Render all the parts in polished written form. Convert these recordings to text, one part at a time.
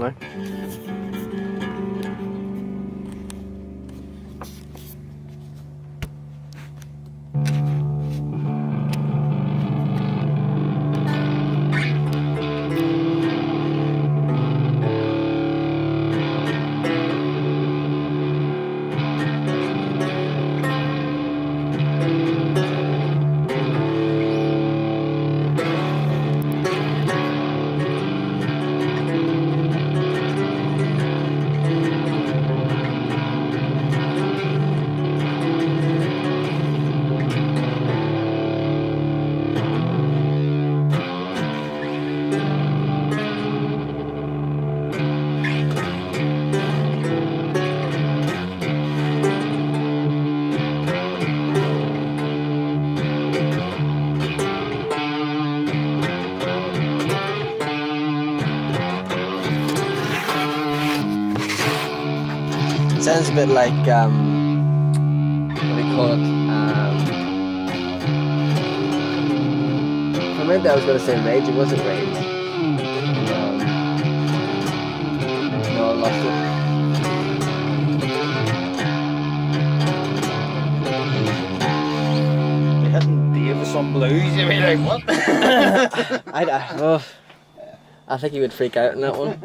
anyway. Sounds a bit like, what do you call it? Or maybe I was going to say Rage, it wasn't Rage. No, I lost it. They hitting Davis on blues, you mean like what? I think he would freak out in that one.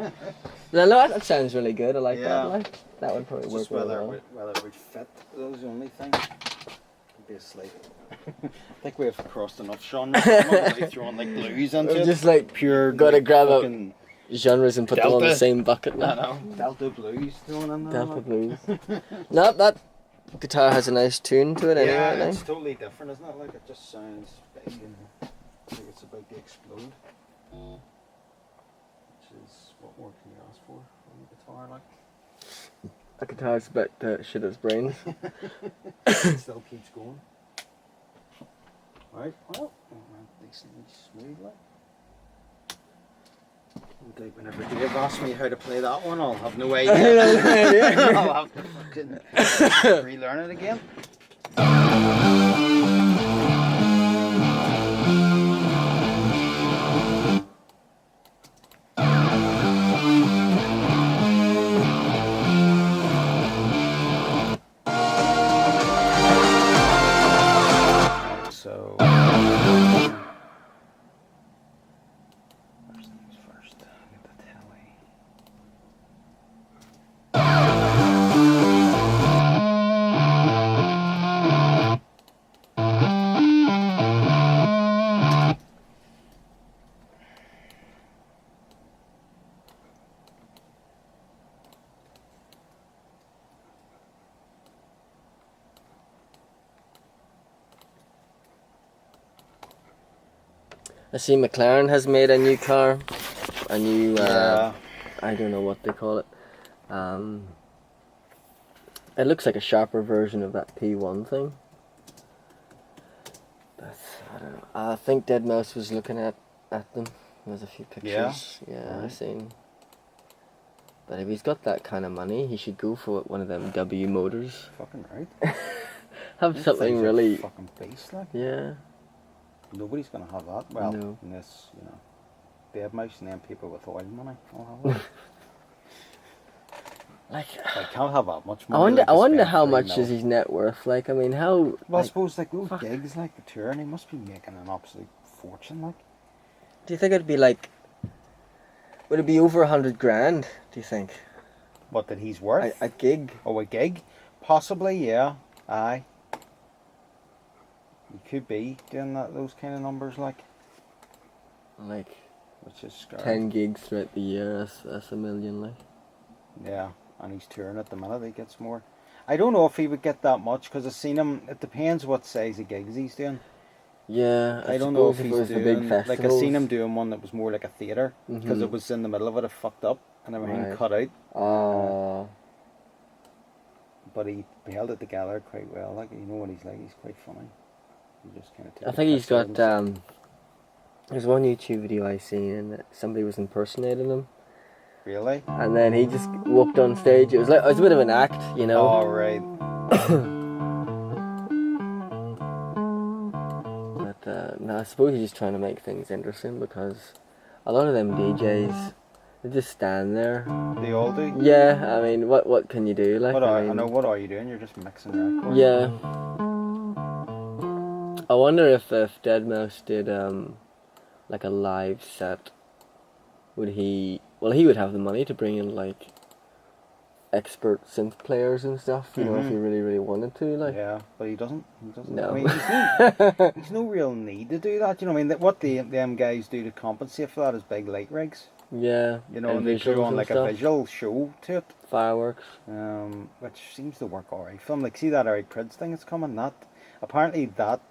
No, that sounds really good, I like Yeah. that. Like, that would probably work Just really whether well. whether it would fit, that was the only thing. It'd be asleep. I think we have crossed enough genres. I'm not really throwing like blues into it. Just like, Pure gotta like, grab fucking genres and put them all in the Delta. same bucket I now. know. Delta blues thrown in there. Delta like. blues. No, that guitar has a nice tune to it anyway, I Yeah, think. it's totally different, isn't it? Like it just sounds big and I think it's about to explode. Which is what more can you ask for from a guitar like? That guitar's about to shit its brains. It still keeps going. Right, well, it went decently smooth like. No doubt whenever Dave asks me how to play that one, I'll have no idea. I'll have to fucking relearn it again. So, first things first, get the telly. I see McLaren has made a new car. A new, Yeah. I don't know what they call it. It looks like a sharper version of that P1 thing. But, I don't know. I think Dead Mouse was looking at them. There's a few pictures. Yeah, Right. I've seen. But if he's got that kind of money, he should go for one of them W motors. Fucking right. Have Those something things are really... fucking beast like. Yeah. Nobody's gonna have that. Well, No. unless, you know, Dead Mouse and then people with oil money will have it. Like... They can't have that much I money. wonder, like, I to wonder spend how 3 much mil. is his net worth. Like, I mean, how... Well, I like, suppose like those fuck. gigs, like the touring, he must be making an absolute fortune. Like, do you think it'd be like... Would it be over 100 grand, do you think? what that he's worth? A gig? Oh, a gig? Possibly, yeah. Aye. You could be doing those kind of numbers, like, Like, which is scary. 10 gigs throughout the year, that's $1 million, like. Yeah, and he's touring at the minute. He gets more. I don't know if he would get that much because I've seen him. It depends what size of gigs he's doing. Yeah, I don't know if it he's was the doing big like festivals. I seen him doing one that was more like a theater because Mhm. it was in the middle of it. It fucked up and everything Right. cut out. Oh, But he held it together quite well. Like, you know what he's like. He's quite funny. He just kind of. I think he's got, there's one YouTube video I seen and somebody was impersonating him. Really? And then he just walked on stage. It was a bit of an act, you know. All right. But no, I suppose he's just trying to make things interesting because a lot of them DJs, They just stand there. They all do. Yeah, I mean, what can you do? Like, I mean, know. What are you doing? You're just mixing records. Yeah. I wonder if deadmau5 did like a live set, would he? Well, he would have the money to bring in like expert synth players and stuff. You know, if he really wanted to. Like. Yeah, but he doesn't. He doesn't. No. I mean, there's no real need to do that. You know, I mean, what them guys do to compensate for that is big light rigs. Yeah. You know, and they put on like a visual show to it. Fireworks. Which seems to work alright. Film like, see that Eric Prydz thing that's coming. That apparently that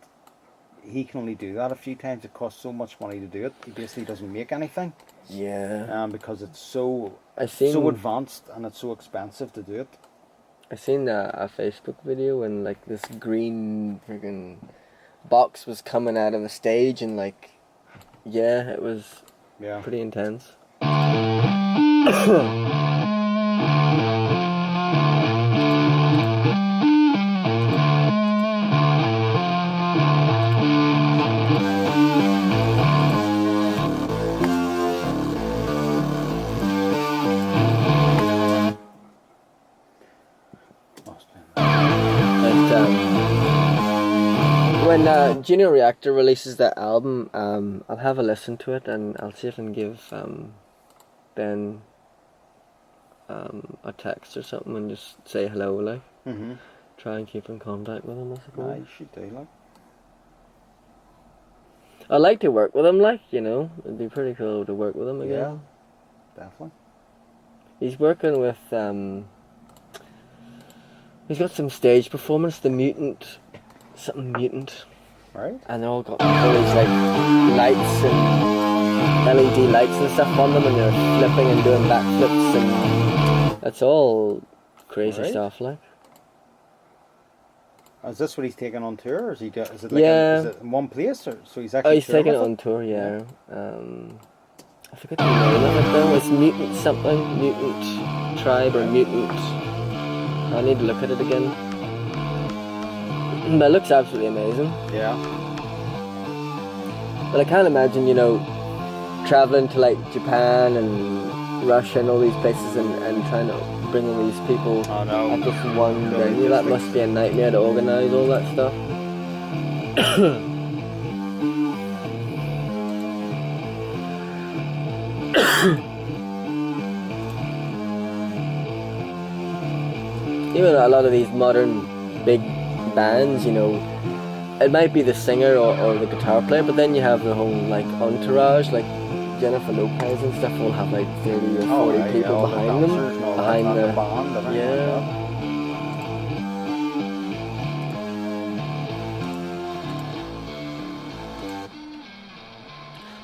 he can only do that a few times. It costs so much money to do it. He basically doesn't make anything. Yeah. Because it's so advanced and it's so expensive to do it. I seen a Facebook video when like this green friggin' box was coming out of the stage and like, yeah, it was pretty intense. When Junior Reactor releases that album, I'll have a listen to it and I'll see if I can give Ben a text or something and just say hello, like. Try and keep in contact with him, I suppose. You should do, like. I'd like to work with him, like, you know. It'd be pretty cool to work with him again. Yeah, definitely. He's working with, he's got some stage performance, The Mutant, something Mutant. Right. And they're all got all these, like, lights and LED lights and stuff on them, and they're flipping and doing backflips, and that's all crazy stuff, like. Is this what he's taking on tour, or is it like is it in one place, or so he's actually? Oh, he's taking it on tour, yeah. I forget the name of it though. It's Mutant something, Mutant Tribe or Mutant. I need to look at it again. But it looks absolutely amazing. Yeah. But I can't imagine, you know, traveling to like Japan and Russia and all these places and trying to bring all these people at this one venue. That must be a nightmare to organise all that stuff. Even a lot of these modern big bands, you know, it might be the singer or the guitar player, but then you have the whole like entourage, like Jennifer Lopez and stuff will have like 30 or 40 people behind them, behind the band. Yeah.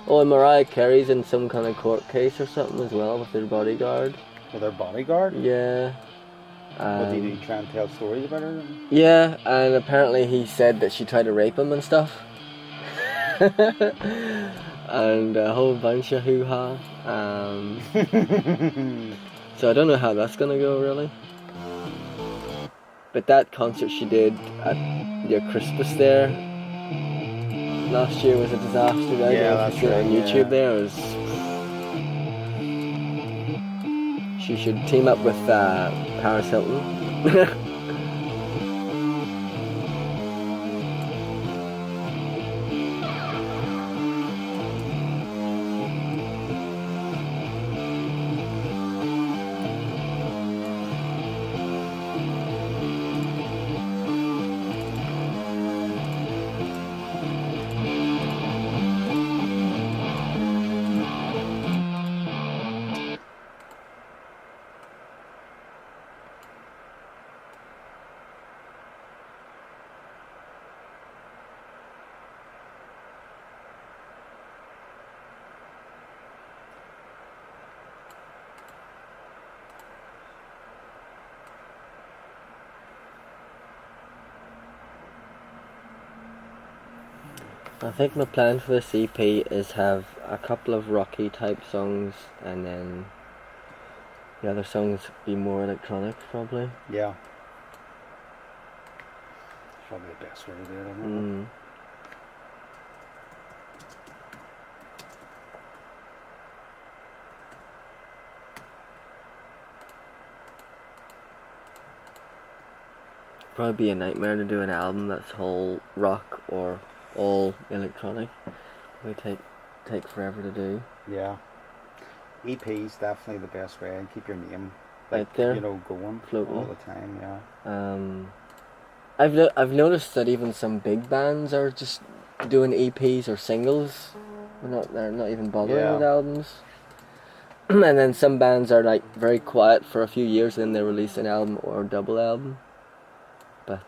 Oh, and Mariah Carey's in some kind of court case or something as well with their bodyguard. With their bodyguard? Yeah. What did he try and tell stories about her? Yeah, and apparently he said that she tried to rape him and stuff. And a whole bunch of hoo-ha. So I don't know how that's gonna go, really. But that concert she did at your Christmas there last year was a disaster. Right? Yeah, that's right. On YouTube there was. She should team up with Paris Hilton. I think my plan for this EP is have a couple of rocky type songs and then the other songs be more electronic probably. Yeah. Probably the best way to do it, isn't it? probably be a nightmare to do an album that's whole rock or all electronic. It would take forever to do. Yeah. EP's definitely the best way, and keep your name Out there, going floating. all the time. Yeah. I've noticed that even some big bands are just doing EPs or singles. They're not even bothering with albums. And then some bands are like very quiet for a few years, and then they release an album or a double album. But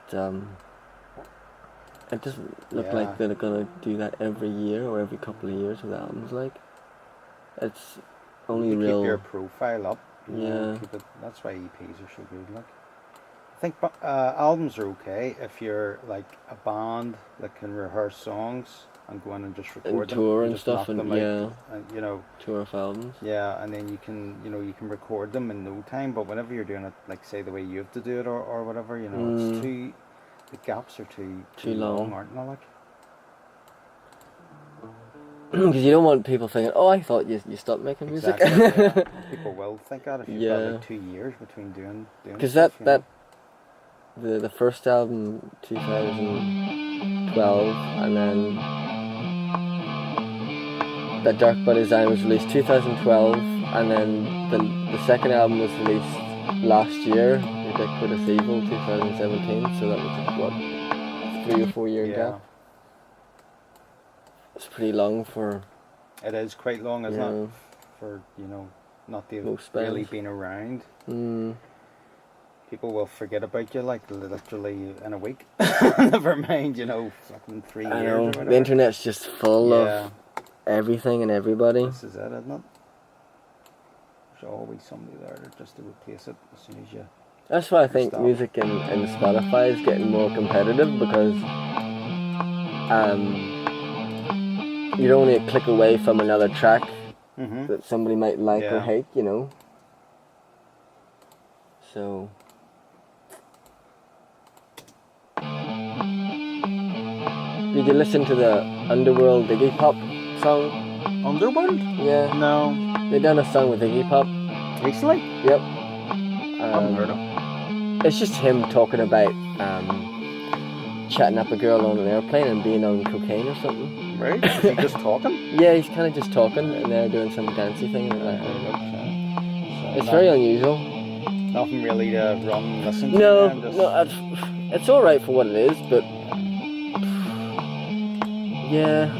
it doesn't look like they're gonna do that every year or every couple of years with albums. Like, it's only real. Keep your profile up. You know, Yeah. keep it, that's why EPs are so good. Like, I think albums are okay if you're like a band that can rehearse songs and go in and just record And them tour and just stuff, knock and them out, yeah, and, tour of albums. yeah, and then you can record them in no time. But whenever you're doing it, like say the way you have to do it or whatever, it's the gaps are too long, aren't they? Like, Because you don't want people thinking, "Oh, I thought you stopped making music." exactly, yeah. People will think that if you've got Yeah. like 2 years between doing Because stuff, the first album 2012, and then that Dark by Design was released 2012, and then the second album was released last year, Ubiquitous Evil 2017. So that was what, 3 or 4 year yeah. gap. It's pretty long for. It is quite long, isn't Yeah. it? For not to Most have really bands. been around. Mm, People will forget about you like literally in a week. Never mind, fucking 3 years. I Or know whatever. the internet's just full Yeah, of everything and everybody. this is it, isn't it? There's always somebody there just to replace it as soon as you. That's why I think Stop. music and Spotify is getting more competitive, because you're only a click away from another track Mm-hmm. that somebody might like or Yeah. hate, So did you listen to the Underworld Iggy Pop song? Underworld? Yeah, No. they done a song with Iggy Pop. Recently? Yep. Haven't heard of. It's just him talking about chatting up a girl on an airplane and being on cocaine or something. Right? Is he just talking? Yeah, he's kind of just talking, and they're doing some dancey thing. And it's very unusual. Nothing really to run and listen to. No, then, just- it's all right for what it is, but yeah.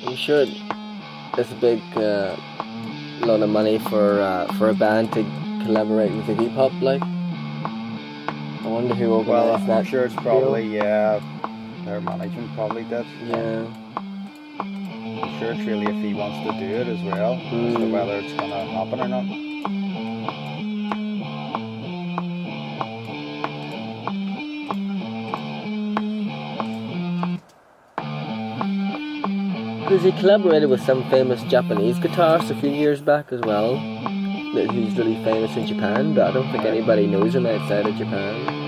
I'm sure there's a big lot of money for a band to collaborate with Iggy Pop. Like, I wonder who Well, organised that. I'm sure it's deal. probably, their management probably did. Yeah. I'm sure it's really if he wants to do it as well, as to whether it's going to happen or not. Because he collaborated with some famous Japanese guitarist a few years back as well, who's really famous in Japan, but I don't think anybody knows him outside of Japan.